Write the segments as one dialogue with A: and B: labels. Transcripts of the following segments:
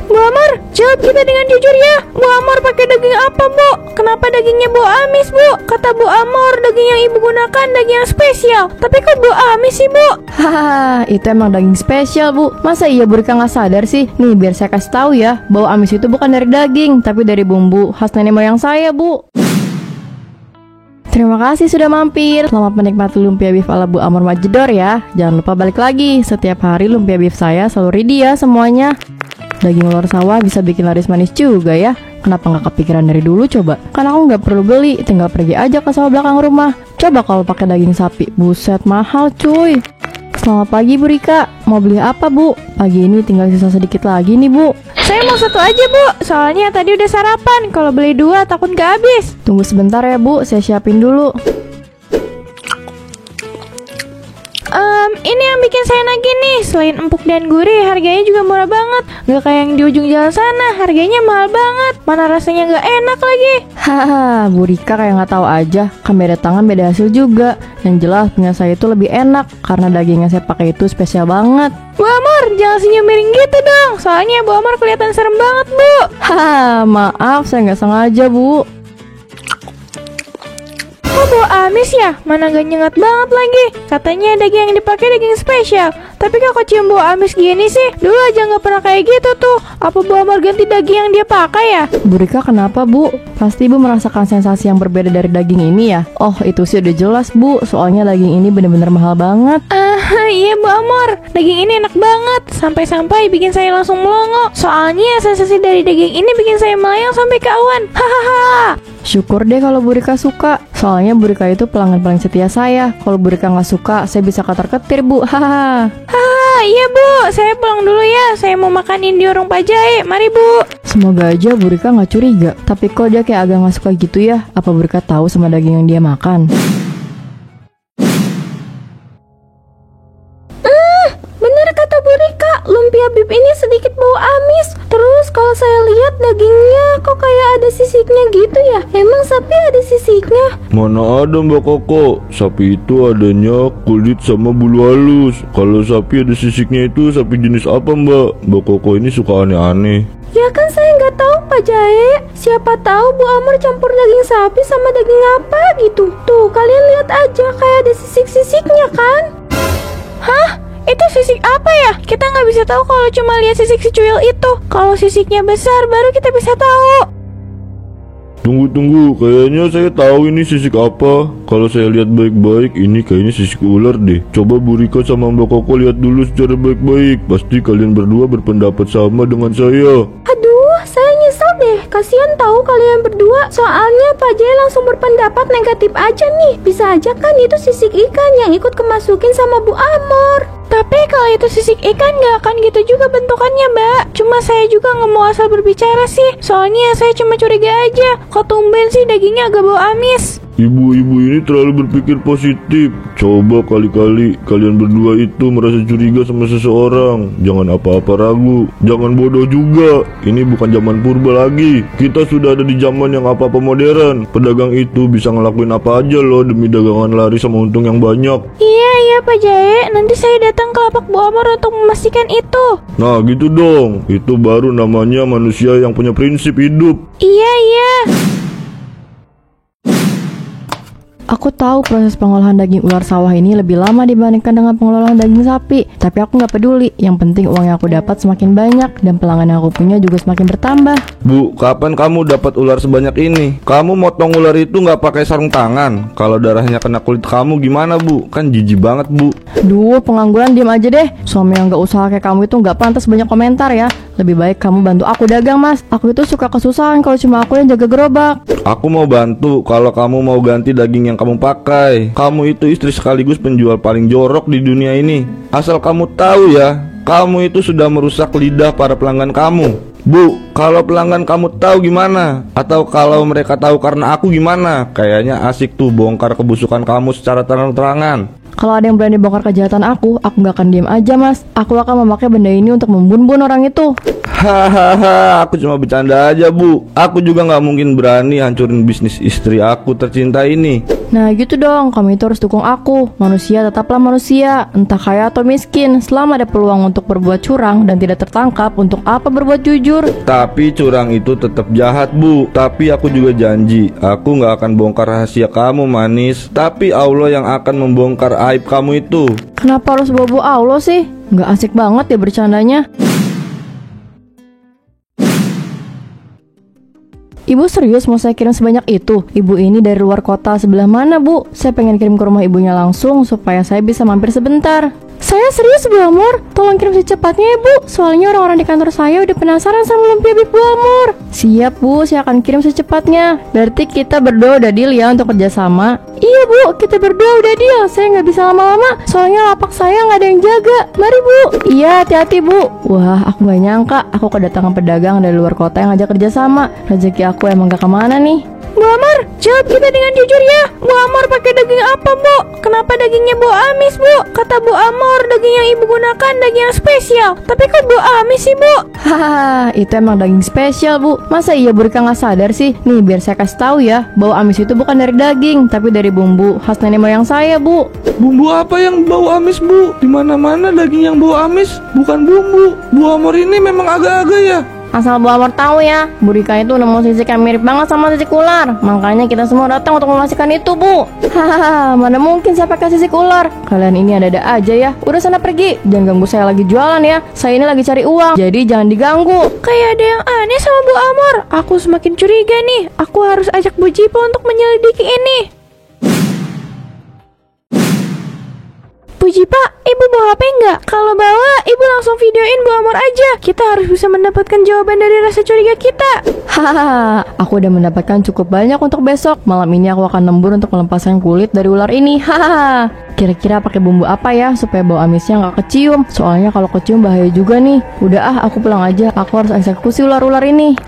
A: Bu Amar, jawab kita dengan jujur ya. Bu Amar pakai daging apa, Bu? Kenapa dagingnya bau amis, Bu? Kata Bu Amar, daging yang ibu gunakan daging yang spesial. Tapi kok bau amis sih, Bu?
B: Hahaha, itu emang daging spesial, Bu. Masa iya Bu Rika nggak sadar sih? Nih, biar saya kasih tahu ya, bau amis itu bukan dari daging, tapi dari bumbu khas nenek moyang saya, Bu. Terima kasih sudah mampir. Selamat menikmati lumpia beef ala Bu Amar Majedor ya. Jangan lupa balik lagi. Setiap hari lumpia beef saya selalu ready ya semuanya. Daging ular sawah bisa bikin laris manis juga ya. Kenapa nggak kepikiran dari dulu coba? Kan aku nggak perlu beli, tinggal pergi aja ke sawah belakang rumah. Coba kalau pakai daging sapi, buset mahal cuy. Selamat pagi Bu Rika, mau beli apa Bu? Pagi ini tinggal sisa sedikit lagi nih Bu.
A: Saya mau satu aja, Bu. Soalnya tadi udah sarapan. Kalau beli dua takut gak habis.
B: Tunggu sebentar ya Bu, saya siapin dulu.
A: Ini yang bikin saya nagih nih. Selain empuk dan gurih, harganya juga murah banget. Gak kayak yang di ujung jalan sana, harganya mahal banget. Mana rasanya gak enak lagi.
B: Hahaha, Bu Rika kayak nggak tahu aja. Kan beda tangan beda hasil juga. Yang jelas punya saya itu lebih enak karena daging yang saya pakai itu spesial banget.
A: Bu Amar, jangan senyum miring gitu dong. Soalnya Bu Amar kelihatan serem banget, Bu.
B: Hahaha, maaf saya nggak sengaja Bu.
A: Kok bau amis ya? Mana gak nyengat banget lagi. Katanya daging yang dipakai daging spesial. Tapi kok cium bau amis gini sih? Dulu aja gak pernah kayak gitu tuh. Apa Bu Amar ganti daging yang dia pakai ya?
B: Bu Rika kenapa Bu? Pasti Bu merasakan sensasi yang berbeda dari daging ini ya? Oh itu sih udah jelas Bu. Soalnya daging ini bener-bener mahal banget.
A: Iya Bu Amar, daging ini enak banget. Sampai-sampai bikin saya langsung melongo. Soalnya sensasi dari daging ini bikin saya melayang sampai ke awan. Hahaha.
B: Syukur deh kalau Bu Rika suka. Soalnya Bu Rika itu pelanggan paling setia saya. Kalau Bu Rika nggak suka, saya bisa ketar-ketir Bu. Hahaha.
A: Iya Bu, saya pulang dulu ya. Saya mau makanin di warung Pak Jae. Mari Bu.
B: Semoga aja Bu Rika nggak curiga. Tapi kok dia kayak agak nggak suka gitu ya? Apa Bu Rika tahu sama daging yang dia makan?
A: Bener kata Bu Rika, lumpia beef ini sedikit bau amis. Terus kalau saya lihat dagingnya kok kayak ada sisiknya gitu ya. Emang sapi ada sisiknya?
C: Mana ada Mbak Koko, sapi itu adanya kulit sama bulu halus. Kalau sapi ada sisiknya itu sapi jenis apa Mbak? Mbak Koko ini suka aneh-aneh.
A: Ya kan saya nggak tahu Pak Jae. Siapa tahu Bu Amar campur daging sapi sama daging apa gitu. Tuh kalian lihat aja kayak ada sisik-sisiknya kan. Hah? Itu sisik apa ya? Kita nggak bisa tahu kalau cuma lihat sisik si cuil itu. Kalau sisiknya besar baru kita bisa tahu.
C: Tunggu, kayaknya saya tahu ini sisik apa. Kalau saya lihat baik-baik, ini kayaknya sisik ular deh. Coba Bu Rika sama Mbak Koko lihat dulu secara baik-baik. Pasti kalian berdua berpendapat sama dengan saya.
A: Aduh, saya nyesel deh. Kasihan tahu kalian berdua. Soalnya Pak Jaya langsung berpendapat negatif aja nih. Bisa aja kan itu sisik ikan yang ikut kemasukin sama Bu Amor. Tapi kalau itu sisik ikan gak akan gitu juga bentukannya, Mbak. Cuma saya juga nggak mau asal berbicara sih. Soalnya saya cuma curiga aja. Kok tumben sih dagingnya agak bau amis.
C: Ibu-ibu ini terlalu berpikir positif. Coba kali-kali kalian berdua itu merasa curiga sama seseorang. Jangan apa-apa ragu. Jangan bodoh juga. Ini bukan zaman purba lagi. Kita sudah ada di zaman yang apa-apa modern. Pedagang itu bisa ngelakuin apa aja loh demi dagangan laris sama untung yang banyak.
A: Iya Pak Jae. Nanti saya datang ke lapak Bu Amor untuk memastikan itu.
C: Nah gitu dong. Itu baru namanya manusia yang punya prinsip hidup.
A: Iya.
B: Aku tahu proses pengolahan daging ular sawah ini lebih lama dibandingkan dengan pengolahan daging sapi. Tapi aku nggak peduli. Yang penting uang yang aku dapat semakin banyak dan pelanggan yang aku punya juga semakin bertambah.
C: Bu, kapan kamu dapat ular sebanyak ini? Kamu motong ular itu nggak pakai sarung tangan. Kalau darahnya kena kulit kamu gimana Bu? Kan jijik banget Bu.
B: Duh, pengangguran diem aja deh. Suami yang nggak usaha kayak kamu itu nggak pantas banyak komentar ya. Lebih baik kamu bantu aku dagang mas. Aku itu suka kesusahan kalau cuma aku yang jaga gerobak.
C: Aku mau bantu kalau kamu mau ganti daging yang kamu pakai. Kamu itu istri sekaligus penjual paling jorok di dunia ini. Asal kamu tahu ya, kamu itu sudah merusak lidah para pelanggan kamu. Bu, kalau pelanggan kamu tahu gimana? Atau kalau mereka tahu karena aku gimana? Kayaknya asik tuh bongkar kebusukan kamu secara terang-terangan.
B: Kalau ada yang berani bongkar kejahatan aku nggak akan diam aja, Mas. Aku akan memakai benda ini untuk membunuh orang itu.
C: Hahaha, aku cuma bercanda aja, Bu. Aku juga nggak mungkin berani hancurin bisnis istri aku tercinta ini.
B: Nah gitu dong, kamu itu harus dukung aku. Manusia tetaplah manusia, entah kaya atau miskin. Selama ada peluang untuk berbuat curang dan tidak tertangkap, untuk apa berbuat jujur?
C: Tapi curang itu tetap jahat, Bu. Tapi aku juga janji, aku nggak akan bongkar rahasia kamu, manis. Tapi Allah yang akan membongkar aib kamu itu.
B: Kenapa harus bawa Allah sih? Nggak asik banget ya bercandanya. Ibu serius mau saya kirim sebanyak itu? Ibu ini dari luar kota sebelah mana, Bu? Saya pengen kirim ke rumah ibunya langsung supaya saya bisa mampir sebentar. Saya serius, Bu Amor. Tolong kirim secepatnya ya, Bu. Soalnya orang-orang di kantor saya udah penasaran sama lumpia beef Bu Amor. Siap, Bu. Saya akan kirim secepatnya. Berarti kita berdua udah deal ya untuk kerjasama? Iya, Bu. Kita berdua udah deal. Saya nggak bisa lama-lama. Soalnya lapak saya nggak ada yang jaga. Mari, Bu. Iya, hati-hati, Bu. Wah, aku nggak nyangka. Aku kedatangan pedagang dari luar kota yang ngajak kerjasama. Rezeki aku emang gak kemana nih. Bu Amor, jawab kita dengan jujur ya. Bu Amor pakai daging apa, Bu? Kenapa dagingnya bau amis, Bu? Kata Bu Amor, daging yang ibu gunakan daging yang spesial. Tapi kok bau amis sih, Bu? Hahaha, itu emang daging spesial, Bu. Masa iya Bu Rika nggak sadar sih? Nih, biar saya kasih tahu ya, bau amis itu bukan dari daging, tapi dari bumbu khas nenek moyang saya, Bu.
C: Bumbu apa yang bau amis, Bu? Dimana-mana daging yang bau amis, bukan bumbu. Bu Amor ini memang agak-agak ya.
B: Asal Bu Amor tahu ya, Bu Rika itu nemu sisik yang mirip banget sama sisik ular. Makanya kita semua datang untuk memastikan itu, Bu. Hahaha, mana mungkin saya pakai sisik ular. Kalian ini ada-ada aja ya. Udah sana pergi, jangan ganggu saya lagi jualan ya. Saya ini lagi cari uang, jadi jangan diganggu. Kayak ada yang aneh sama Bu Amor. Aku semakin curiga nih. Aku harus ajak Bu Jipa untuk menyelidiki ini. Bu Jipa, Ibu bawa HP nggak? Kalau bawa, Ibu langsung videoin Bu Amor aja. Kita harus bisa mendapatkan jawaban dari rasa curiga kita. Hahaha, aku udah mendapatkan cukup banyak untuk besok. Malam ini aku akan lembur untuk melepaskan kulit dari ular ini. Hahaha. Kira-kira pakai bumbu apa ya supaya bau amisnya nggak kecium? Soalnya kalau kecium bahaya juga nih. Udah aku pulang aja. Aku harus eksekusi ular-ular ini.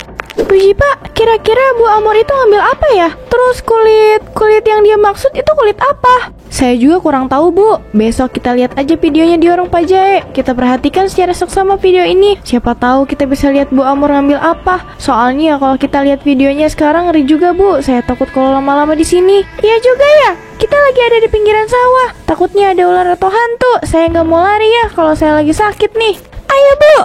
B: Bu Jipa, kira-kira Bu Amor itu ngambil apa ya? Terus kulit yang dia maksud itu kulit apa? Saya juga kurang tahu, Bu. Besok kita lihat aja videonya di warung Pak Jae. Kita perhatikan secara seksama video ini. Siapa tahu kita bisa lihat Bu Amor ngambil apa. Soalnya kalau kita lihat videonya sekarang ngeri juga, Bu. Saya takut kalau lama-lama di sini. Iya juga ya. Kita lagi ada di pinggiran sawah. Takutnya ada ular atau hantu. Saya nggak mau lari ya kalau saya lagi sakit nih. Ayo, Bu.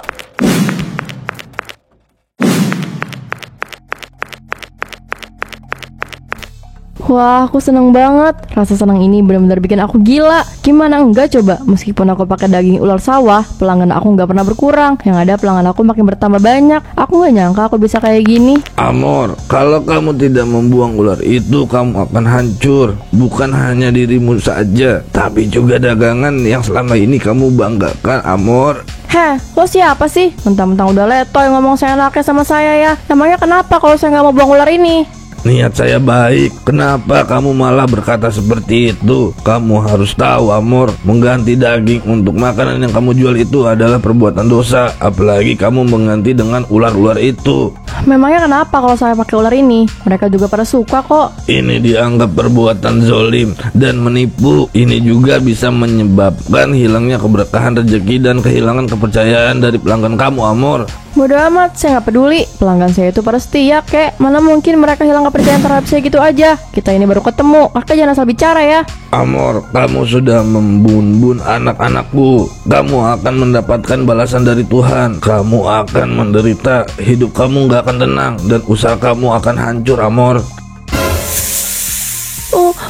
B: Wah, aku seneng banget. Rasa senang ini benar-benar bikin aku gila. Gimana enggak coba? Meskipun aku pakai daging ular sawah, pelanggan aku nggak pernah berkurang. Yang ada pelanggan aku makin bertambah banyak. Aku nggak nyangka aku bisa kayak gini.
C: Amor, kalau kamu tidak membuang ular itu, kamu akan hancur. Bukan hanya dirimu saja, tapi juga dagangan yang selama ini kamu banggakan, Amor.
B: Heh, lo siapa sih? Mentang-mentang udah letoy ngomong seenaknya sama saya ya. Namanya kenapa kalau saya nggak mau buang ular ini?
C: Niat saya baik, kenapa kamu malah berkata seperti itu? Kamu harus tahu, Amor, mengganti daging untuk makanan yang kamu jual itu adalah perbuatan dosa. Apalagi kamu mengganti dengan ular-ular itu.
B: Memangnya kenapa kalau saya pakai ular ini? Mereka juga pada suka kok.
C: Ini dianggap perbuatan zolim dan menipu. Ini juga bisa menyebabkan hilangnya keberkahan rezeki dan kehilangan kepercayaan dari pelanggan kamu, Amor.
B: Bodoh amat, saya nggak peduli. Pelanggan saya itu pada setia, kek. Mana mungkin mereka hilang kepercayaan terhadap saya gitu aja. Kita ini baru ketemu, kakak jangan asal bicara ya.
C: Amor, kamu sudah membun-bun anak-anakku. Kamu akan mendapatkan balasan dari Tuhan. Kamu akan menderita. Hidup kamu nggak akan tenang dan usaha kamu akan hancur, Amor.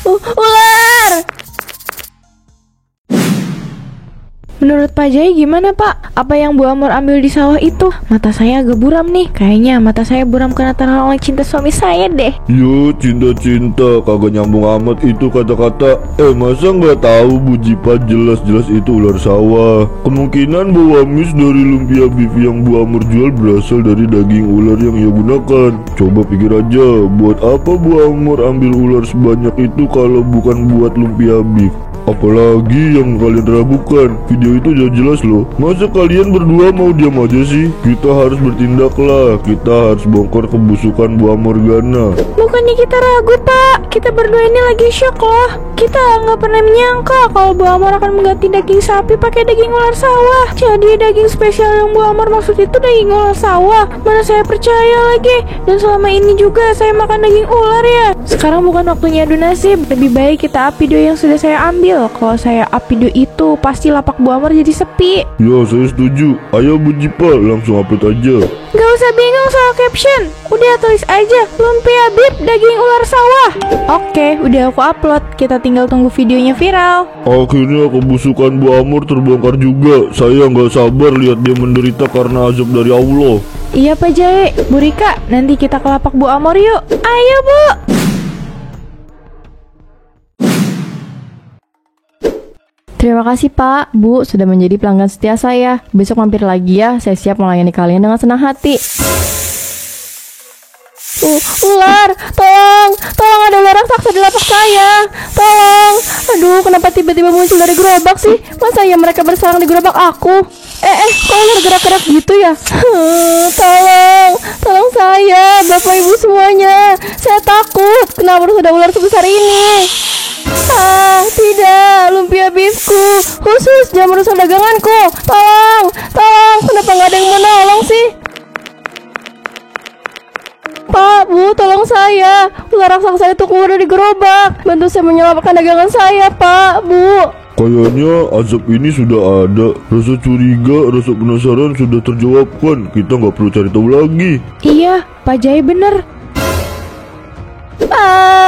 B: Ular! Menurut Pak Jai gimana, Pak? Apa yang Bu Amor ambil di sawah itu? Mata saya agak buram nih. Kayaknya mata saya buram karena terhalang cinta suami saya deh.
C: Yo, cinta-cinta, kagak nyambung amat itu kata-kata. Masa nggak tahu Bu Jipa jelas-jelas itu ular sawah. Kemungkinan bau amis dari lumpia beef yang Bu Amor jual berasal dari daging ular yang ia gunakan. Coba pikir aja, buat apa Bu Amor ambil ular sebanyak itu kalau bukan buat lumpia beef? Apalagi yang kalian ragukan, video itu jelas loh. Masa kalian berdua mau diam aja sih? Kita harus bertindak lah. Kita harus bongkar kebusukan Bu Morgana.
A: Bukannya kita ragu, Pak. Kita berdua ini lagi shock loh. Kita nggak pernah menyangka kalau Bu Amor akan mengganti daging sapi pakai daging ular sawah. Jadi daging spesial yang Bu Amor maksud itu daging ular sawah. Mana saya percaya lagi. Dan selama ini juga saya makan daging ular ya. Sekarang bukan waktunya adu nasib. Lebih baik kita up video yang sudah saya ambil. Kalau saya up video itu pasti lapak Bu Amor jadi sepi.
C: Ya, saya setuju. Ayo Bu Jipa, langsung upload aja.
A: Gak usah bingung soal caption. Udah tulis aja lumpia beef daging ular sawah. Oke, udah aku upload. Kita tinggal tunggu videonya viral.
C: Akhirnya kebusukan Bu Amor terbongkar juga. Saya nggak sabar lihat dia menderita karena azab dari Allah.
A: Iya Pak Jae, Bu Rika, nanti kita ke lapak Bu Amor yuk. Ayo Bu.
B: Terima kasih Pak, Bu, sudah menjadi pelanggan setia saya. Besok mampir lagi ya, saya siap melayani kalian dengan senang hati. Ular, tolong ada ular raksasa di lapak saya. Tolong. Aduh, kenapa tiba-tiba muncul dari gerobak sih? Masa ya mereka bersarang di gerobak aku? Kok ular gerak-gerak gitu ya? Tolong saya, Bapak Ibu semuanya. Saya takut. Kenapa harus ada ular sebesar ini? Tidak, lumpia beefku. Khusus, jangan merusak daganganku. Tolong, kenapa nggak ada yang mau nolong sih? Pak, Bu, tolong saya. Ular raksasa itu keluar dari gerobak. Bantu saya menyelamatkan dagangan saya, Pak, Bu.
C: Kayaknya azab ini sudah ada. Rasa curiga, rasa penasaran sudah terjawabkan. Kita nggak perlu cari tahu lagi.
A: Iya, Pak Jai bener.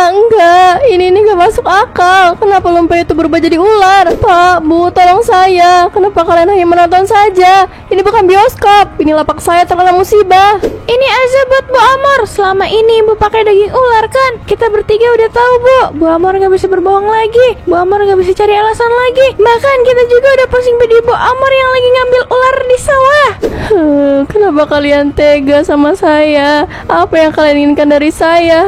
B: Enggak, ini nggak masuk akal. Kenapa lumpia itu berubah jadi ular? Pak, Bu, tolong saya. Kenapa kalian hanya menonton saja? Ini bukan bioskop, ini lapak saya terkena musibah.
A: Ini azab buat Bu Amor. Selama ini Ibu pakai daging ular kan? Kita bertiga udah tahu Bu. Bu Amor nggak bisa berbohong lagi. Bu Amor nggak bisa cari alasan lagi. Bahkan kita juga udah posting video Bu Amor yang lagi ngambil ular di sawah.
B: Kenapa kalian tega sama saya? Apa yang kalian inginkan dari saya,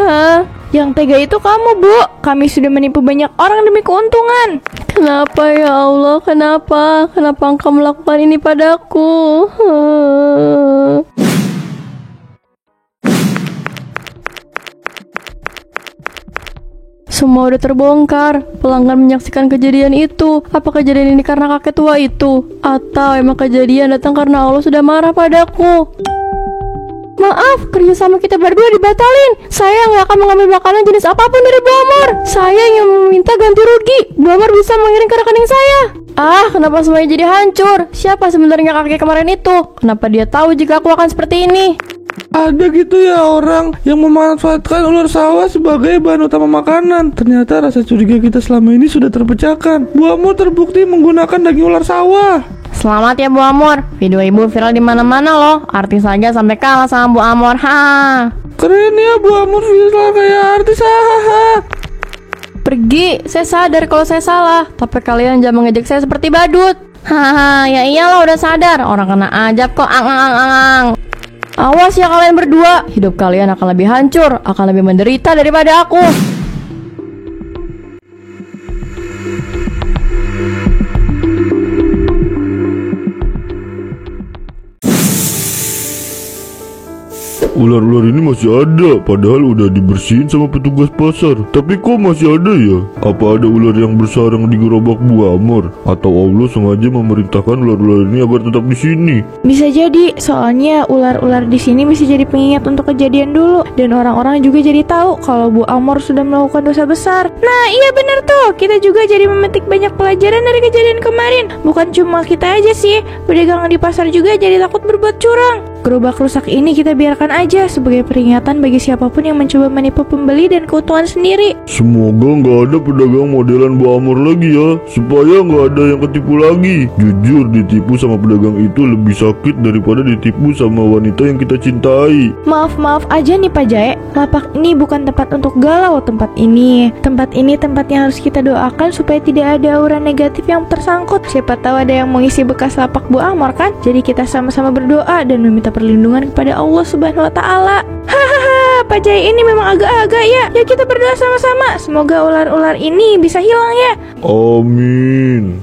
A: Yang tega itu kamu, Bu. Kami sudah menipu banyak orang demi keuntungan.
B: Kenapa ya Allah? Kenapa engkau melakukan ini padaku? Semua udah terbongkar. Pelanggan menyaksikan kejadian itu. Apa kejadian ini karena kakek tua itu? Atau emang kejadian datang karena Allah sudah marah padaku? Maaf, kerjasama kita berdua dibatalin. Saya nggak akan mengambil makanan jenis apapun dari Bu Amor. Saya ingin meminta ganti rugi. Bu Amor bisa mengirim ke rekening saya. Kenapa semuanya jadi hancur? Siapa sebenarnya kakek kemarin itu? Kenapa dia tahu jika aku akan seperti ini?
D: Ada gitu ya orang yang memanfaatkan ular sawah sebagai bahan utama makanan. Ternyata rasa curiga kita selama ini sudah terpecahkan. Bu Amor terbukti menggunakan daging ular sawah.
B: Selamat ya Bu Amor, video ibu viral di mana-mana loh. Artis saja sampai kalah sama Bu Amor.
D: Keren ya Bu Amor viral kayak artis.
B: Pergi, saya sadar kalau saya salah. Tapi kalian jangan mengejek saya seperti badut. Ya iyalah udah sadar. Orang kena ajab kok. Awas ya kalian berdua. Hidup kalian akan lebih hancur, akan lebih menderita daripada aku.
C: Ular-ular ini masih ada, padahal udah dibersihin sama petugas pasar. Tapi kok masih ada ya? Apa ada ular yang bersarang di gerobak Bu Amor? Atau Allah sengaja memerintahkan ular-ular ini agar tetap di sini?
A: Bisa jadi, soalnya ular-ular di sini bisa jadi pengingat untuk kejadian dulu. Dan orang-orang juga jadi tahu kalau Bu Amor sudah melakukan dosa besar. Nah iya bener tuh, kita juga jadi memetik banyak pelajaran dari kejadian kemarin. Bukan cuma kita aja sih, pedagang di pasar juga jadi takut berbuat curang. Gerobak rusak ini kita biarkan aja sebagai peringatan bagi siapapun yang mencoba menipu pembeli dan keuntungan sendiri.
C: Semoga nggak ada pedagang modelan Bu Amor lagi ya, supaya nggak ada yang ketipu lagi. Jujur, ditipu sama pedagang itu lebih sakit daripada ditipu sama wanita yang kita cintai.
A: Maaf aja nih Pak Jae, lapak ini bukan tempat untuk galau. Tempat ini tempat yang harus kita doakan supaya tidak ada aura negatif yang tersangkut. Siapa tahu ada yang mengisi bekas lapak Bu Amor kan. Jadi kita sama-sama berdoa dan meminta perlindungan kepada Allah Subhanahu wa Ta'ala. Hahaha, Pak Jaya ini memang agak-agak ya. Ya kita berdoa sama-sama. Semoga ular-ular ini bisa hilang ya.
C: Amin.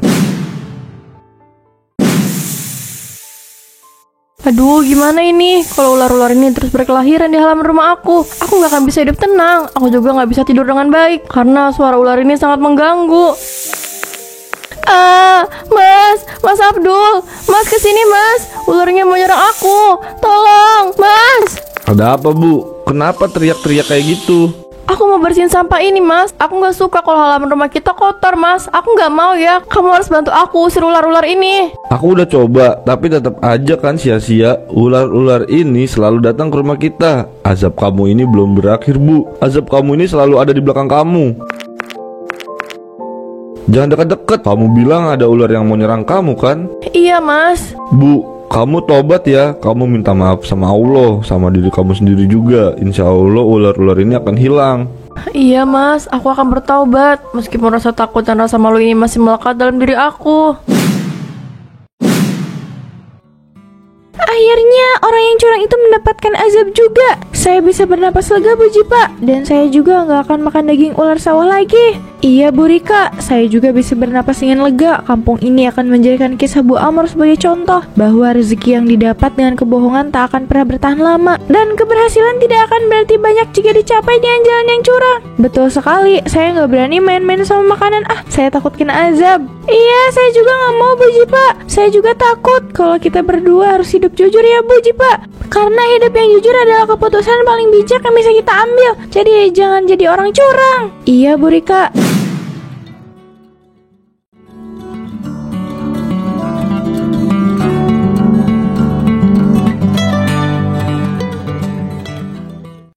B: Aduh, gimana ini? Kalau ular-ular ini terus berkelahiran di halaman rumah aku nggak akan bisa hidup tenang. Aku juga nggak bisa tidur dengan baik karena suara ular ini sangat mengganggu. Mas Abdul, Mas kesini Mas. Ularnya mau nyerang aku. Tolong, Mas.
D: Ada apa, Bu? Kenapa teriak-teriak kayak gitu?
B: Aku mau bersihin sampah ini Mas. Aku nggak suka kalau halaman rumah kita kotor Mas. Aku nggak mau ya. Kamu harus bantu aku usir ular-ular ini.
D: Aku udah coba, tapi tetap aja kan sia-sia. Ular-ular ini selalu datang ke rumah kita. Azab kamu ini belum berakhir, Bu. Azab kamu ini selalu ada di belakang kamu. Jangan dekat-dekat. Kamu bilang ada ular yang mau nyerang kamu kan?
B: Iya Mas.
D: Bu, kamu tobat ya. Kamu minta maaf sama Allah, sama diri kamu sendiri juga. Insya Allah ular-ular ini akan hilang.
B: Iya Mas, aku akan bertaubat. Meskipun rasa takut dan rasa malu ini masih melekat dalam diri aku.
A: Akhirnya orang yang curang itu mendapatkan azab juga. Saya bisa bernapas lega Bu Jipa. Dan saya juga nggak akan makan daging ular sawah lagi. Iya Bu Rika, saya juga bisa bernapas dengan lega. Kampung ini akan menjadikan kisah Bu Amor sebagai contoh bahwa rezeki yang didapat dengan kebohongan tak akan pernah bertahan lama. Dan keberhasilan tidak akan berarti banyak jika dicapai dengan jalan yang curang. Betul sekali, saya nggak berani main-main sama makanan. Saya takut kena azab. Iya, saya juga nggak mau Bu Jipa. Saya juga takut kalau kita berdua harus hidup jujur ya Bu Jipa. Karena hidup yang jujur adalah keputusan paling bijak yang bisa kita ambil. Jadi jangan jadi orang curang. Iya Bu Rika.